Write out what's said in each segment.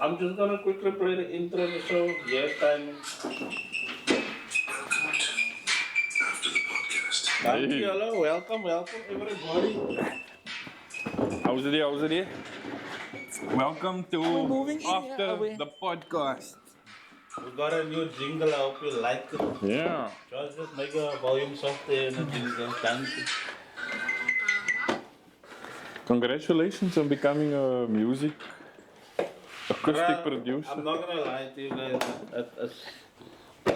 I'm just gonna quickly play the intro of the show. Yes, timing. Thank you, hello, welcome everybody. How's it? How's it? Welcome to Are we moving in here? After Are we? the Podcast. We got a new jingle, I hope you like it. Yeah. Just make a volume softer and a jingle. Thank you. Congratulations on becoming a music acoustic Bruh, producer. I'm not gonna lie to you guys. It's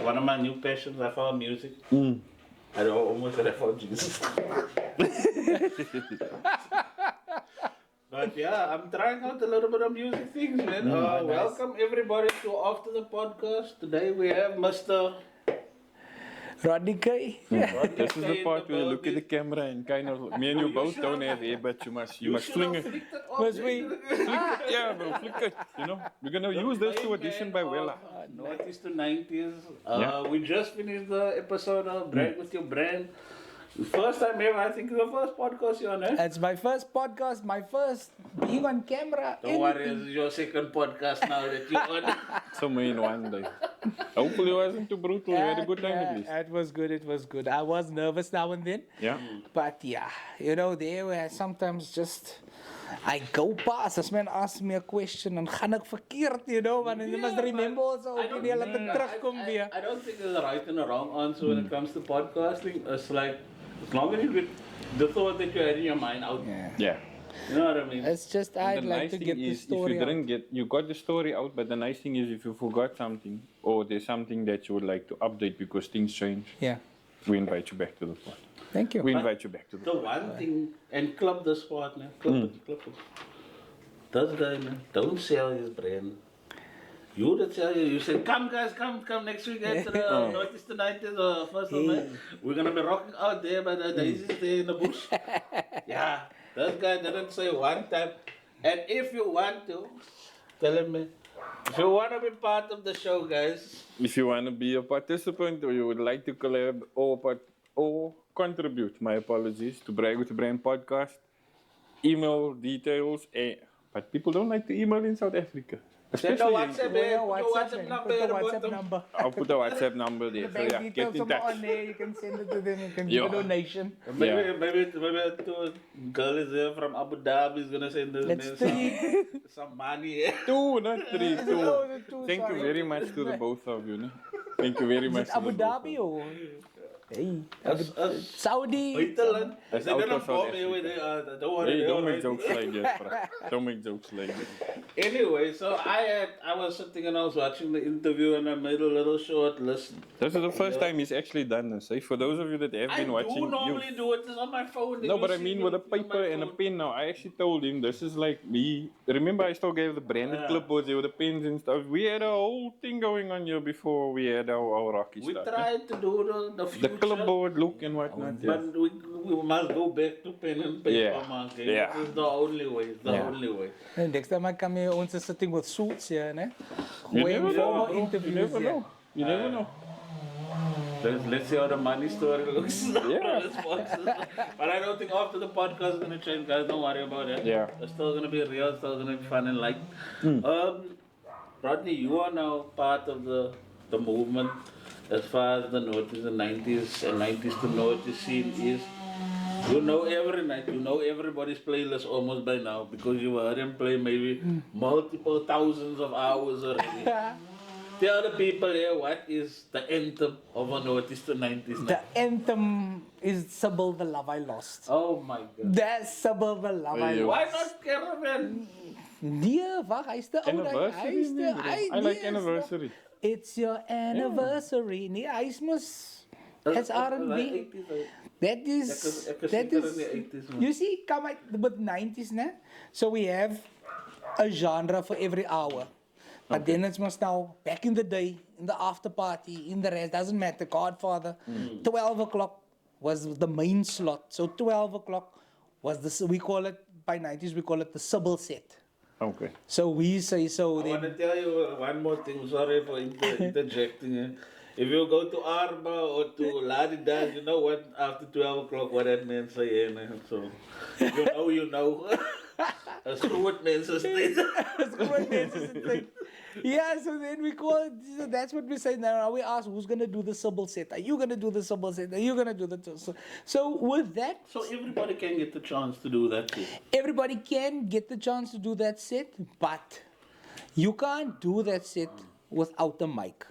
one of my new passions. I found music. I almost said I found Jesus. But yeah, I'm trying out a little bit of music things, man. Nice. Welcome everybody to After the Podcast. Today we have Mr. Rodney K. Rodney This is K the in part where you look at the building. camera and kind of me and you both don't have hair, but you must fling have it. flicked it off. Must we? Yeah, bro, flick it. You know, we're gonna use this to audition by Wella. Naughties to 90s. Yeah. We just finished the episode of Brand with Your Brand. First time ever, I think it's the first podcast you're on, eh? It's my first podcast, my first being on camera. Don't worry, this is your second podcast now that you're on. So main one day. Hopefully it wasn't too brutal. You had a good time at least. It was good, it was good. I was nervous now and then. Yeah. But yeah, you know, there where sometimes just I go past. As men ask me a question and gaan ek verkeerd, you know, and you must remember also I don't die laat ek think- terugkom weer. I don't think there's a right and a wrong answer when it comes to podcasting. It's like, as long as you get the thought that you had in your mind out. Yeah. Yeah. You know what I mean? It's just I'd The like nice to thing get the is, if story you didn't get, you got the story out, but the nice thing is if you forgot something or there's something that you would like to update because things change, Yeah. we invite you back to the pod. Thank you. We invite you back to the The pod. one thing, and club this part, man. Club it. This guy, man, don't sell his brand. You that sell you said, come guys, come next week after the Naughties tonight is first of May. We're gonna be rocking out there by the daisies there in the bush. Yeah, this guy didn't say one time. And if you want to, tell him, man, if you want to be part of the show, guys, If you want to be a participant or you would like to collab or contribute, my apologies, to Brag with the Brand podcast, email details. But people don't like to email in South Africa. send a Especially WhatsApp, Yeah, put your WhatsApp man. number Put the at the WhatsApp bottom. number. I'll put a WhatsApp number there. The So bank yeah, get details in are touch. on there. You can send it to them. You can Yeah. give a donation. Maybe two girl is there from Abu Dhabi is gonna send us Let's see. some money. Two, not three, Oh, two. two, Thank you sorry. very much to the both of you. No? Thank you very Is much. it to Abu the both of Dhabi you. or? Hey, Us Saudi. Buitenland. That's They out don't of South bomb you with Africa. don't worry. Hey, they're don't make alright. jokes like that, bro. Don't make jokes like that. Anyway, so I was sitting and I was watching the interview and I made a little short list. This is the first time he's actually done this. Eh? For those of you that have I been do watching, normally do it. It's on my phone. no, You but I see mean me with a on my paper and a phone. pen now. I actually told him this is like me. Remember, I still gave the branded Yeah. clipboards there with the pens and stuff. We had a whole thing going on here before we had our Rocky We stuff. eh? tried to do the The future. clipboard look and whatnot. Yeah. But we must go back to pen and paper, Yeah. man. Okay? Yeah. This is the only way. It's the Yeah. only way. And next time I come here, ons is sitting with suits here, ne? You Way never know, formal bro. You interviews never here. know. You never know. Let's see how the money story looks. Yeah. But I don't think after the podcast is gonna change, guys. Don't worry about it. Yeah. It's still gonna be real. It's still gonna be fun and light. Rodney, you are now part of the movement as far as the Naughties and 90s and 90s to Naughties scene is. You know every night. You know everybody's playlist almost by now because you heard him play maybe multiple thousands of hours already. Tell the people here what is the anthem of a Naughties to 90s The night. anthem is Sybil the Love I Lost. Oh my god. That's Sybil the Love I Hey, Why Lost. not Caravan? Nee, wacht, hij is te oud. Anniversary, Hij is te... man, hij- I nee, like anniversary. It's your anniversary. Nee, hij is mos... It's R&B. That is... Ek is That seker in is... die 80s man. You see, come uit with 90s, ne? So we have a genre for every hour. But then it's must now, back in the day, in the after party, in the rest, doesn't matter, Godfather, 12 o'clock was the main slot. So 12 o'clock was the, we call it, by 90s, we call it the Sybil set. Okay. So we say so I want to then. tell you one more thing. Sorry for interjecting. If you go to Arba or to Ladidas, you know what after 12 o'clock what that means. So you know, you know. As groot mensen steeds. Yeah, so then we call it, so that's what we say now. We ask who's gonna do the symbol set. Are you gonna do the symbol set? Are you gonna do the so with that, So everybody can get the chance to do that too. everybody can get the chance to do that set, but you can't do that set without a mic.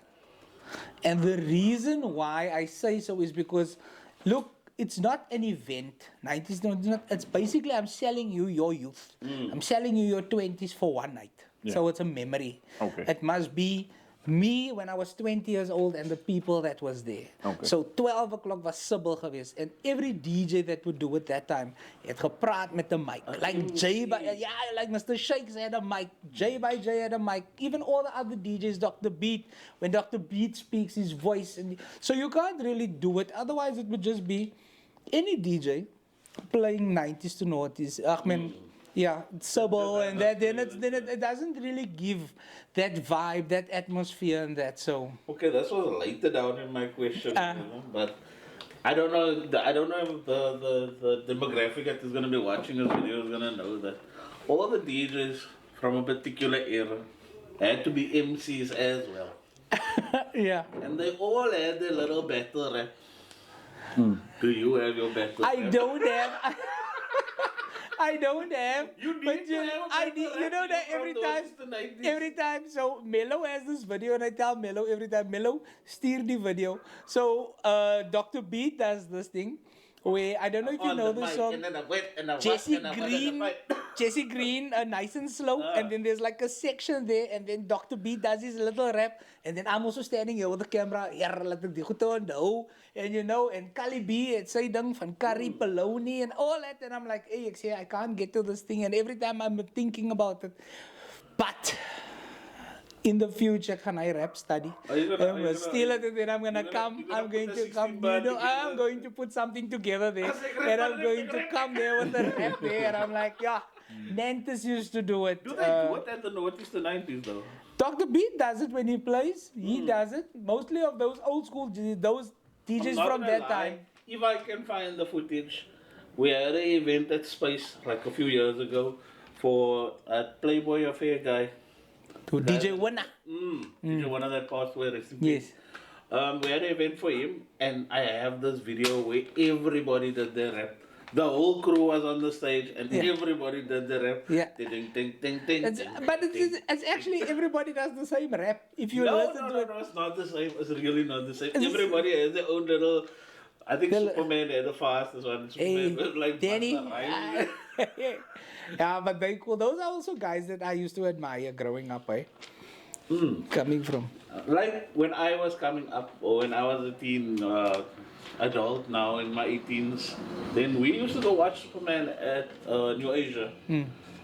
And the reason why I say so is because, look, it's not an event. 90s, no, it's basically I'm selling you your youth. I'm selling you your 20s for one night. Yeah. So it's a memory. Okay. It must be me when I was 20 years old and the people that was there. Okay. So 12 o'clock was Sibyl geweest. And every DJ that would do it that time, het gepraat met the mic. Like J by, yeah, like Mr. Shakes had a mic. J by J had a mic. Even all the other DJs, Dr. Beat, when Dr. Beat speaks his voice. And so you can't really do it. Otherwise it would just be any DJ playing 90s to noughties. Yeah, Sibyl and that. Then it doesn't really give that vibe, that atmosphere, and that. So Okay, that was later down in my question, but I don't know. I don't know if the demographic that is going to be watching this video is going to know that all the DJs from a particular era had to be MCs as well, yeah, and they all had their little battle rap. Do you have your battle? I rap? don't have. I don't have. You need but to have a I battle need. You rap know that from every the time. 80s to 90s. Every time, so Mello has this video, and I tell Mello every time, Mello, steer the video. So Dr. Beat does this thing where I don't know if you On know the the mic, song. and then I went, and I watched, Jesse and I went, and I Green, fight. Jesse Green, nice and slow, and then there's like a section there, and then Dr. B does his little rap, and then I'm also standing here with the camera, laat ek die goed onthou, and you know, and Kali B, het sy ding van curry, bologna, and all that, and I'm like, hey, ek sê, I can't get to this thing, and every time I'm thinking about it, but in the future, can I rap study? Are you gonna- I'm are you gonna gonna- steal it, and then I'm gonna you're come. gonna I'm put going the to 16 come. bar You know, I'm together? going to put something together there, I say, and I'm rap, going to rap, come there with the rap there, and I'm like, yeah, Nantes used to do it. Do they do it at the noughties to 90s though? Dr. Beat does it when he plays. He does it. Mostly of those old school, those I'm DJs not from gonna that lie, time. If I can find the footage, we had an event at Space like a few years ago for a Playboy Affair guy. To DJ Winner. DJ one of that passed away recently. Yes. We had an event for him, and I have this video where everybody did their rap. The whole crew was on the stage, and Yeah. everybody did their rap. Yeah. Ding, ding, ding, ding, It's, ding, but ding. it's actually everybody does the same rap. If you No, listen no, to no, it. no, it's not the same. It's really not the same. It's- Everybody has their own little. I think Well, Superman had the fastest one. Hey, Superman was like Danny. Busta Rhymes. Yeah, but they cool. Those are also guys that I used to admire growing up, eh? Coming from. Like when I was coming up, or when I was a teen adult now in my 18s, then we used to go watch Superman at New Asia.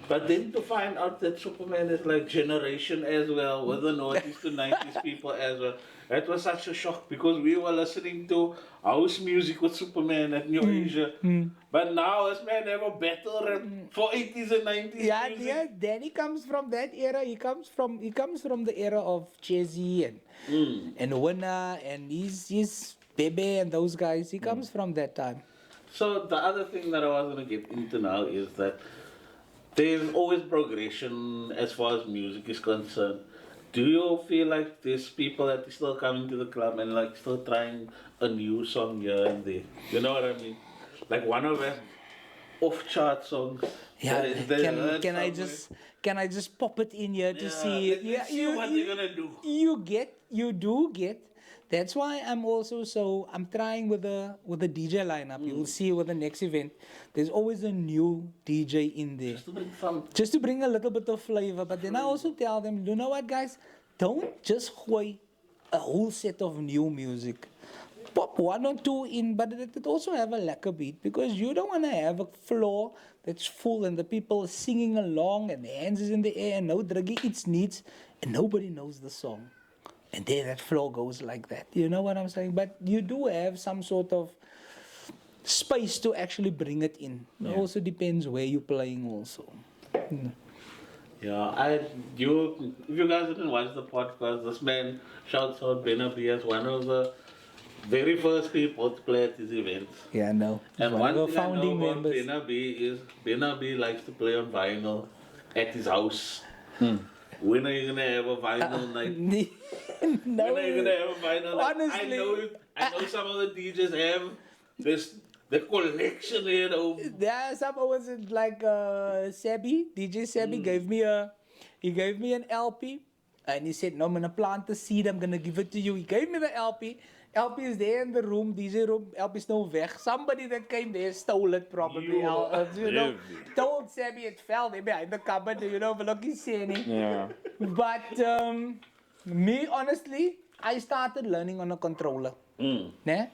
But then to find out that Superman is like generation as well, with the noughties to 90s people as well, that was such a shock because we were listening to house music with Superman at New Asia. But now this man have a battle rap for 80s and 90s Yeah, music. yeah. Danny comes from that era. He comes from the era of Chezzy and Winner and he's Bebe and those guys. He comes from that time. So the other thing that I was going to get into now is that there's always progression as far as music is concerned. Do you feel like there's people that are still coming to the club and like still trying a new song here and there? You know what I mean? Like one of the off-chart songs. Yeah, that is heard can I somewhere. can I just pop it in here to see it? Let's see what they're gonna do. You do get. That's why I'm trying with the DJ lineup. You will see with the next event. There's always a new DJ in there. To bring some. Just to bring a little bit of flavor. But then I also tell them, you know what, guys? Don't just gooi a whole set of new music. Pop one or two in, but it also have a lekker beat because you don't want to have a floor that's full and the people singing along and the hands is in the air and no druggy it's needs and nobody knows the song. And then that floor goes like that. You know what I'm saying? But you do have some sort of space to actually bring it in. It also depends where you're playing also. Yeah, if you guys didn't watch the podcast, this man shouts out Benabi as one of the very first people to play at these events. Yeah, no. And One one of the thing I know founding about members. Benna B is Benna B likes to play on vinyl at his house. When are you gonna have a vinyl night? No. When are you gonna have a vinyl night? Honestly, I know some of the DJs have this the collection here. yeah, some was it like Sebi, DJ Sebi he gave me an LP and he said, no, I'm gonna plant the seed, I'm gonna give it to you. He gave me the LP. LP is there in the room, DJ room, LP is no weg. Somebody that came there stole it probably. Told Sebi it fell there behind the cupboard, lucky saying. Yeah. But me, honestly, I started learning on a controller. Né?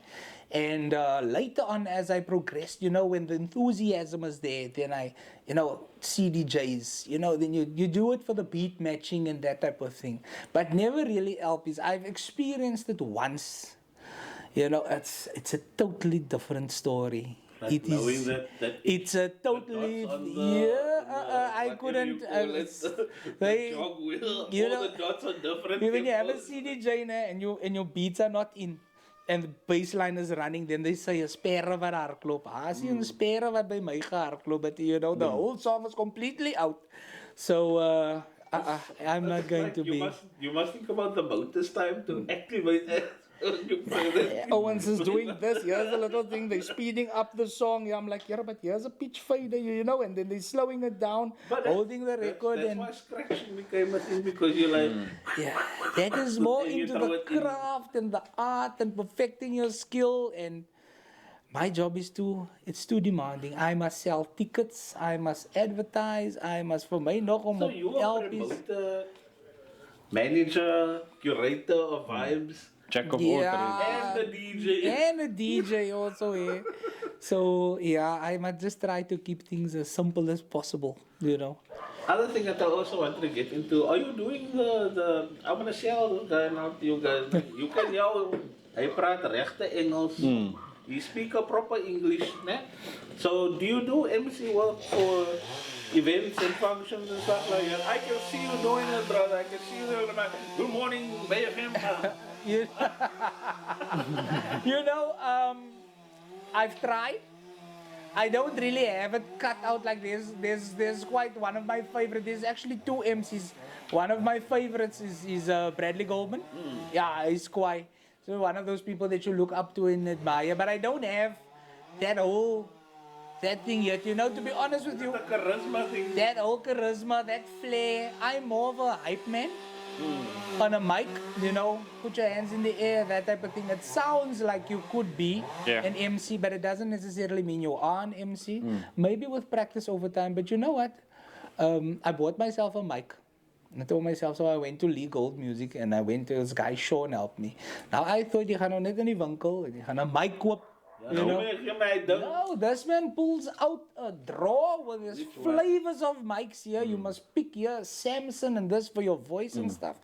And later on, as I progressed, when the enthusiasm was there, then I, CDJs, then you do it for the beat matching and that type of thing. But never really LPs. I've experienced it once. It's a totally different story. Like It knowing is. that It's a totally. dots on the- I what couldn't. do you call it? It's- The they- jog wheel, you all know, the dots are different. when you have a tempos. CDJ and your beats are not in and the baseline is running, then they say 'n sperre wat hardloop. As jy 'n sperre wat by my gehardloop het, the whole song is completely out. So I'm not going Like, to be. You must think about the motor's time to activate it. You play that. Owens is doing this. Here's a little thing. They're speeding up the song. Yeah, I'm like, yeah, but here's a pitch fader, and then they're slowing it down, But holding the record, that's and why scratching became a thing, because you're like, yeah, that is more And you into throw the it in. craft and the art and perfecting your skill. And my job is it's too demanding. I must sell tickets. I must advertise. I must for my nog om so op you are a LPs. promoter, manager, curator of vibes, Jack of all Yeah. trades. and the DJ. And a DJ also here. So yeah, I must just try to keep things as simple as possible, Other thing that I also wanted to get into, are you doing the I'm gonna shout guy now to you guys. You can yell, hy praat regte Engels. You speak a proper English, né? So do you do MC work for events and functions and stuff like that? I can see you doing it, brother. I can see you doing it. Good morning, BFM. You, I've tried. I don't really have it cut out like this. There's quite one of my favorites. There's actually two MCs. One of my favorites is Bradley Goldman. Yeah, he's quite one of those people that you look up to and admire. But I don't have that thing yet. To be honest with you, The charisma thing. that whole charisma, that flair. I'm more of a hype man. On a mic, put your hands in the air, that type of thing. It sounds like you could be an MC, but it doesn't necessarily mean you are an MC. Maybe with practice over time, but you know what? I bought myself a mic. I told myself, so I went to Lee Gold Music and I went to this guy, Sean, helped me. Now I thought, you gaan nou net in die winkel, jy gaan 'n mic koop. No, this man pulls out a drawer with his flavors of mics here. You must pick here Samson and this for your voice and stuff.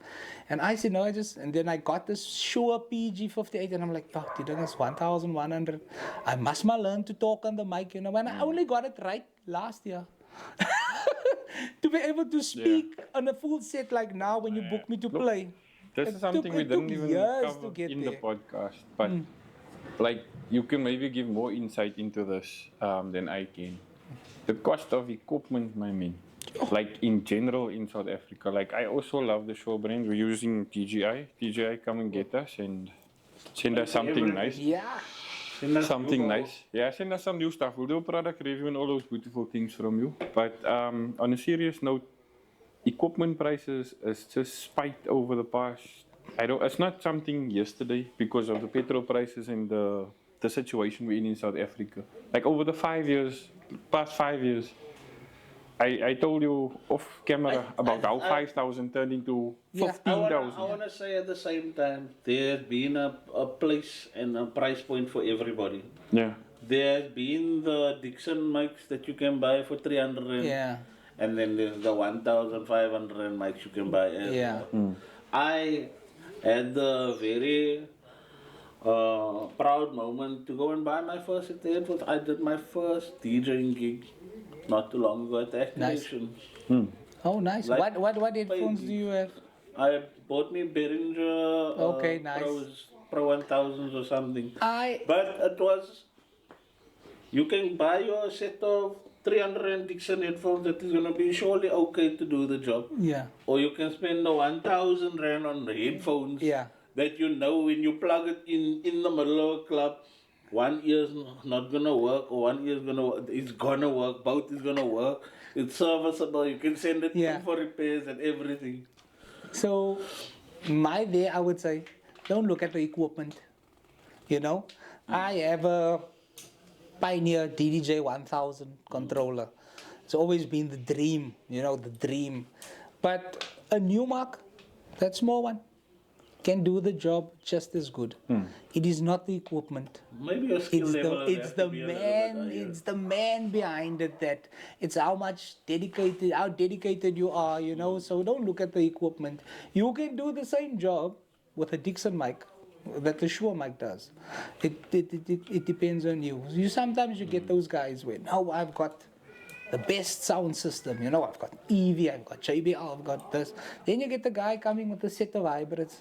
And I said, no, and then I got this Shure PG58 and I'm like, oh, the thing is 1,100. I must learn to talk on the mic, and I only got it right last year. To be able to speak on a full set like now when you book me to play. This is something we didn't even cover in the podcast, but like you can maybe give more insight into this than I can. The cost of equipment, my man. Like in general in South Africa, like I also love the show brand. We're using TGI. TGI come and get us and send us something nice. Yeah. Something nice. Yeah, send us some new stuff. We'll do a product review and all those beautiful things from you. But on a serious note, equipment prices is just spiked over the past. It's not something yesterday because of the petrol prices and the situation we're in South Africa. Like over the past 5 years, I told you off camera about how 5,000 turned into 15,000. I want to say at the same time, there's been a place and a price point for everybody. Yeah. There's been the Dixon mics that you can buy for 300 rand. Yeah. And then there's the 1,500 rand mics you can buy. Yeah. I had the very proud moment to go and buy my first headphones. I did my first DJing gig not too long ago at the Activation. Oh, nice. Like what headphones do you have? I bought me Behringer Okay, nice. Pros Pro 1000s or something. I But it was, you can buy your set of 300 Dixon headphones that is going to be surely okay to do the job. yeah. Or you can spend the 1000 rand on the headphones Yeah. that you know when you plug it in the middle of a club, one ear's not gonna work or one ear's gonna work. It's gonna work. Both is gonna work. It's serviceable. You can send it Yeah. in for repairs and everything. So my way, I would say, don't look at the equipment. You know, I have a Pioneer DDJ 1000 controller. It's always been the dream, the dream. But a new Mark, that small one, can do the job just as good. It is not the equipment. Maybe your skill level. It's the man. It's the man behind it. That it's how dedicated you are. So don't look at the equipment. You can do the same job with a Dixon mic that the Shure mic does. It depends on you. Sometimes you get those guys where no, I've got the best sound system. I've got EV, I've got JBL, I've got this. Then you get the guy coming with a set of hybrids.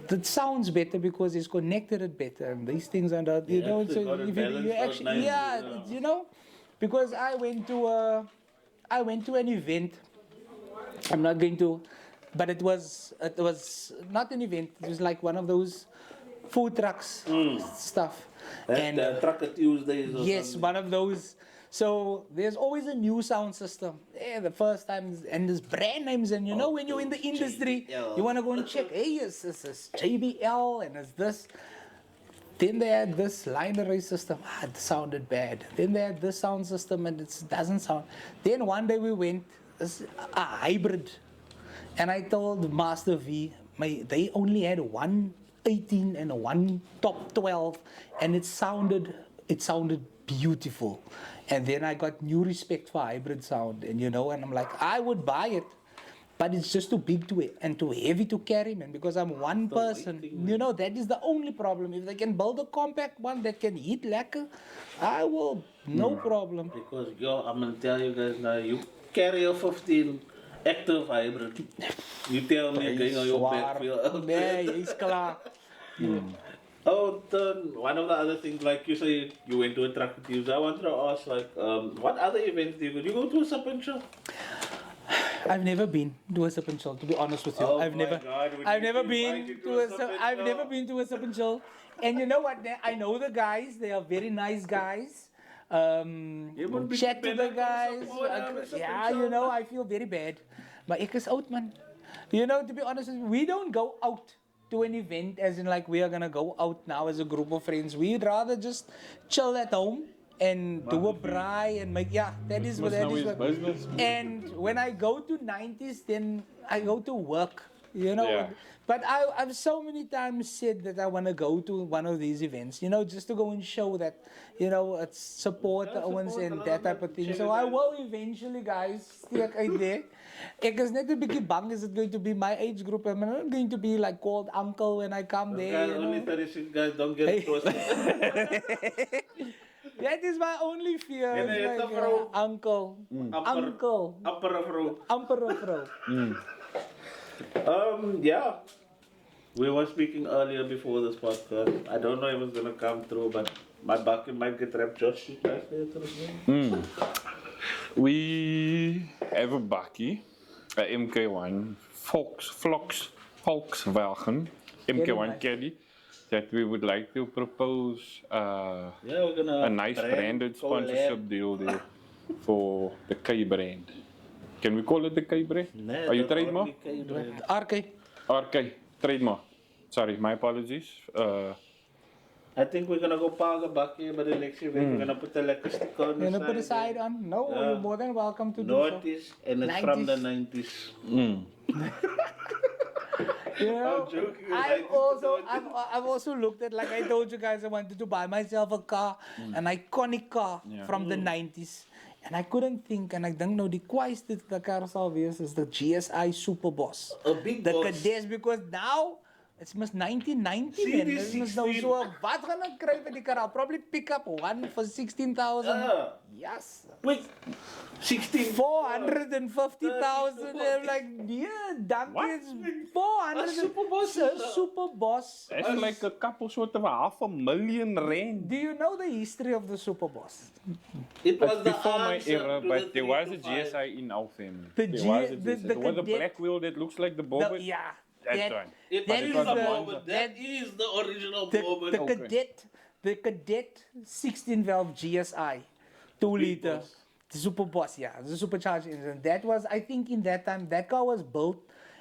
That sounds better because he's connected it better, and these things are not, actually So got it if balanced you out actually, nicely, because I went to an event. I'm not going to, but it was not an event. It was like one of those food trucks stuff, And Trucker Tuesdays or yes, something. one of those. So there's always a new sound system. Yeah, the first time, and there's brand names, and when you're in the industry, JBL. you want to go and check. Hey, it's JBL, and it's this. Then they had this line array system. It sounded bad. Then they had this sound system, and it doesn't sound. Then one day we went a hybrid, and I told Master V, they only had one 18 and a one top 12, and it sounded beautiful. And then I got new respect for hybrid sound, and I'm like, I would buy it, but it's just too big and too heavy to carry, man, because I'm one person. That is the only problem. If they can build a compact one that can hit lekker, I will, no problem. Because I'm gonna tell you guys now, you carry a 15 active hybrid. You tell me going on your backfield. Nee, jy's klaar. Oh, one of the other things, like you say, you went to a Trucker Tuesday. I wanted to ask, like, what other events do you go? Do you go to a Sip and Chill? I've never been to a Sip and Chill, to be honest with you. Oh I've my never, God, would I've you never be been invited to a, Sip- I've never been to a Sip and Chill. And you know what? I know the guys. They are very nice guys. would be Chat to the better guys. support, Sip Yeah, and Chill. I feel very bad. But ek is out, man. To be honest with you, we don't go out to an event as in like we are gonna go out now as a group of friends. We'd rather just chill at home and do a braai and make, that is what that is. Business. And when I go to 90s, then I go to work, Yeah. But I've so many times said that I want to go to one of these events, just to go and show that, it's support the Owens and that type of thing. So I will eventually, guys, steek uit there. Ek is net 'n bietjie bang, is it going to be my age group? I'm not going to be like called uncle when I come there. Guys, only 36 guys don't get it twisted. That is my only fear. En is hy het like, 'n vrou. uncle. Uncle. Upper row. Amper 'n vrou. Yeah. We were speaking earlier before this podcast. I don't know if it's gonna come through, but my bucket might get wrapped. Josh, you guys say it to the We have a bakkie, a MK1 Volkswagen MK1 nice. Caddy that we would like to propose Yeah, we're gonna a nice branded sponsorship deal there for the K brand. Can we call it the K brand? Nee, Are you the trademark? Rodney K brand. RK. RK, trademark. Sorry, my apologies. I think we're gonna go park a bucket, but the next event we're gonna put a lekker sticker on You the gonna put a side on? No, Yeah. you're more than welcome to do so. Naughties, and it's from the 90s. I'm joking, I've also looked at, like I told you guys, I wanted to buy myself a car, an iconic car from the 90s. And I couldn't think, and I don't know, the quietste the car sal wees is the GSI Super Boss. A big The boss. Cadets, because now It's must 1990 See man. this It's must nou 16. so wat gaan ek kry vir die kar? I'll probably pick up one for 16,000. Yes. Wait, 16. 450,000. I'm like, yeah, donkey is 400. A super boss A is a- super boss. That's like a couple sort of $500,000 rand. Do you know the history of the super boss? It was It's the before my answer era, to but the there was a 325. GSI in our family. The There G- was a the- GSI. the There was a cadet- black wheel that looks like the Bourbon. Yeah. That's right. It That is is the the- moment. That is the original moment. The cadet 16 valve GSI 2 liter. boss. The super boss, yeah, the supercharged engine. That was, I think, in that time, that car was built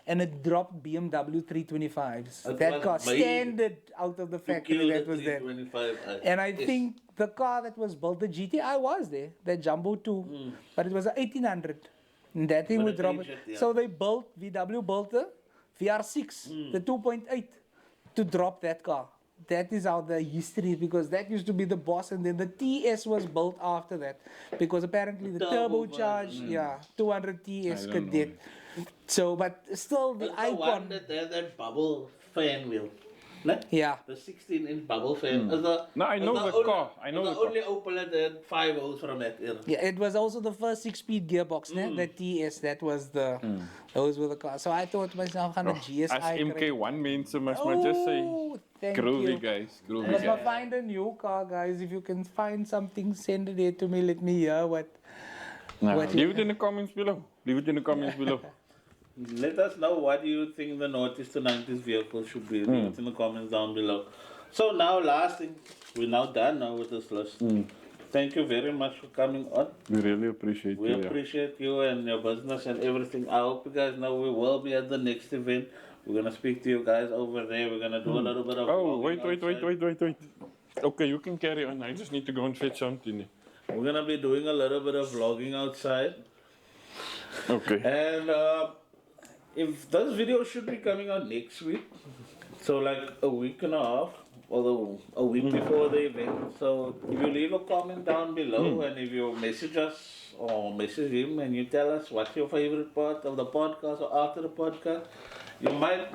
and it dropped BMW 325s. It That was car made standard out of the factory that was there. 325. And I think the car that was built, the GTI was there, that Jumbo 2, but it was a 1800. And that thing But would it drop changed it. it, yeah. So VW built the VR6, the 2.8, to drop that car. That is how the history is, because that used to be the boss, and then the TS was built after that, because apparently the Turbo turbocharged, 200 TS I don't cadet. So, but still the It's the one icon. that had that bubble fan wheel. No? Yeah. The 16-inch bubble fan. No, I know the car. I know the car. only Opel that had 5 holes from that era. Yeah, it was also the first 6-speed gearbox, the TS. That was the, those were the cars. So I thought to myself, gaan 'n GSI As kry. MK1 mensen must maar just say, Oh, thank groovy you. guys, groovy Must guys. find a new car, guys. If you can find something, send it here to me. Let me hear what. Nah, What- leave it in the comments below. Leave it in the comments below. Let us know what do you think the Naughties to 90s vehicle should be. Leave it in the comments down below. So now, last thing, we're now done now with this list. Thank you very much for coming on. We really appreciate We you. yeah. appreciate you and your business and everything. I hope you guys know we will be at the next event. We're gonna speak to you guys over there. We're gonna do a little bit of Oh, vlogging wait. Okay, you can carry on. I just need to go and fetch something. We're gonna be doing a little bit of vlogging outside. Okay. And if this video should be coming out next week, so like a week and a half, although a week before the event. So if you leave a comment down below and if you message us or message him and you tell us what's your favorite part of the podcast or after the podcast, you might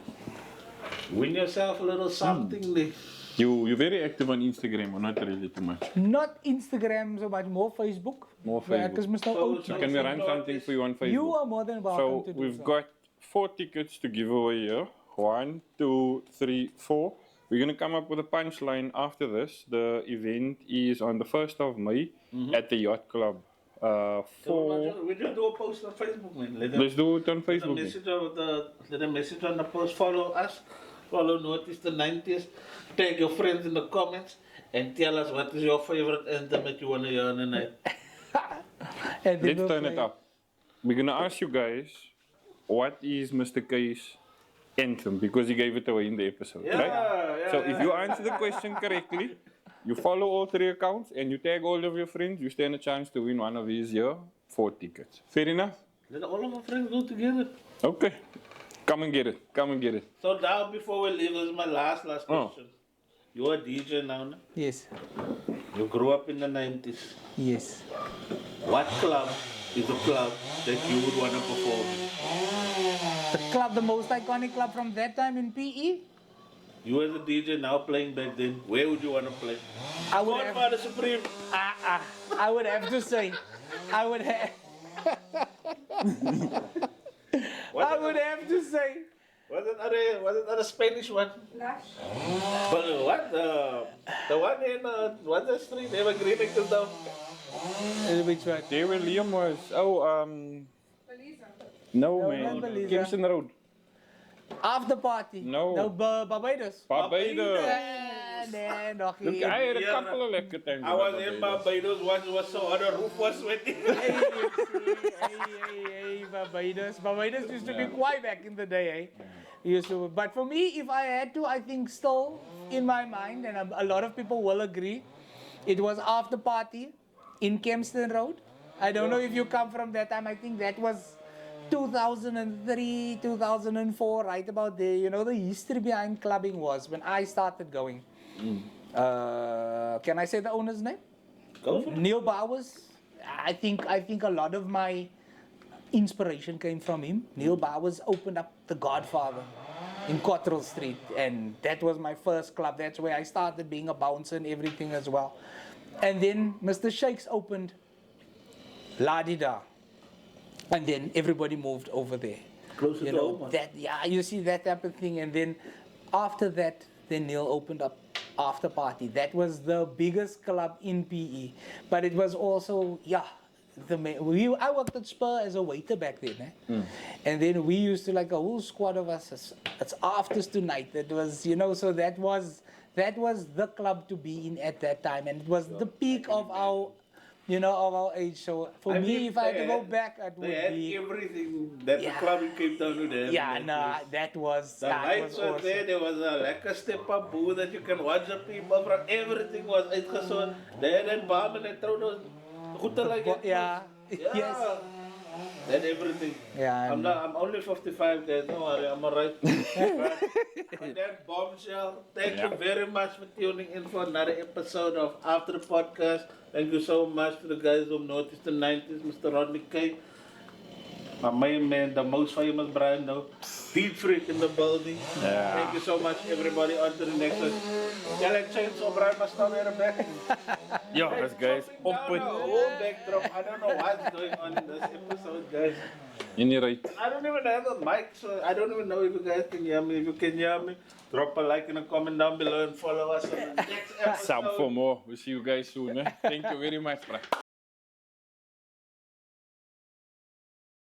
win yourself a little something there. You're very active on Instagram, or not really too much? Not Instagram so much, more Facebook. More Yeah, Facebook. 'cause Mr. So- Ochi. Can we run something for you on Facebook? You are more than welcome So to do we've so. got 4 tickets to give away here. 1, 2, 3, 4. We're gonna come up with a punchline after this. The event is on the 1st of May at the Yacht Club. So For we just do a post on Facebook, man. Let them, let's do it on let a Facebook. then. message of let a message on the post. Follow us. Follow Notice the 90s. Tag your friends in the comments and tell us what is your favorite anthem that you want to hear on the night. And they Let's will turn play. it up. We're gonna ask you guys, what is Mr. K's anthem? Because he gave it away in the episode, right? So if you answer the question correctly, you follow all 3 accounts and you tag all of your friends, you stand a chance to win one of these here 4 tickets. Fair enough? Let all of our friends go together. Okay. Come and get it. Come and get it. So now before we leave, this is my last Oh. question. You're a DJ now, no? Yes, You grew up in the 90s. yes. What club is a club that you would want to perform in? The club, the most iconic club from that time in PE, You as a DJ now playing back then, where would you want to play? I would have, Godfather Supreme. I would have to say, I would have, I would have to say, Was it not a Spanish one? But what? The one in, what's the street? Evergreen Acres down. which one? There where Liam was. Oh, no, not man. Belize. Kingston Road. After party. No. No, Barbados. Barbados. Nee, nog Look, niet. I had a Yeah, couple of lekker times. I was in Barbados once, it was so hot, the roof was sweating. Hey, Barbados. Barbados used to be quiet back in the day, eh? Used to, but for me, if I had to, I think still in my mind, and a lot of people will agree, it was after party in Kempston Road. I don't know if you come from that time. I think that was 2003, 2004, right about there. You know, the history behind clubbing was when I started going. Can I say the owner's name? Go for it. Neil Bowers. I think a lot of my inspiration came from him. Neil Bowers opened up The Godfather. in Cottrell Street, and that was my first club. That's where I started being a bouncer and everything as well. And then Mr. Shakes opened La Di Da, and then everybody moved over there. Closer You to know, home. that, yeah, you see that type of thing. And then after that, then Neil opened up After Party. That was the biggest club in PE, but it was also, yeah, I worked at Spur as a waiter back then, and then we used to, like, a whole squad of us. It's afters tonight. That was, you know, so that was the club to be in at that time, and it was the peak of our, you know, of our age. So for I me, think if I had to they go had- back, it They would had be. everything that Yeah. the club in Cape Town would have. Yeah, That no, was- that was The that lights was were awesome. there was a lekker step-up booth that you can watch the people from. Everything was uitgezoond. They had that bomb and they throw those goed te like it. Yeah, Yeah. yes. That everything. Yeah, I'm only 55 guys, don't worry, I'm alright. On that bombshell, thank you very much for tuning in for another episode of After the Podcast. Thank you so much to the guys who noticed the 90s, Mr. Rodney K. My main man, the most famous Brian though. Beat Freak in the building. Yeah. Thank you so much everybody. On to the next one. Yeah, like Chainsaw Brian must stop here back. Yo, that's guys. Down Op the whole backdrop. I don't know what's going on in this episode, guys. in the right. I don't even have a mic, so I don't even know if you guys can hear me. If you can hear me, drop a like and a comment down below and follow us on the next episode. Sub for more. We'll see you guys soon. Thank you very much, bro.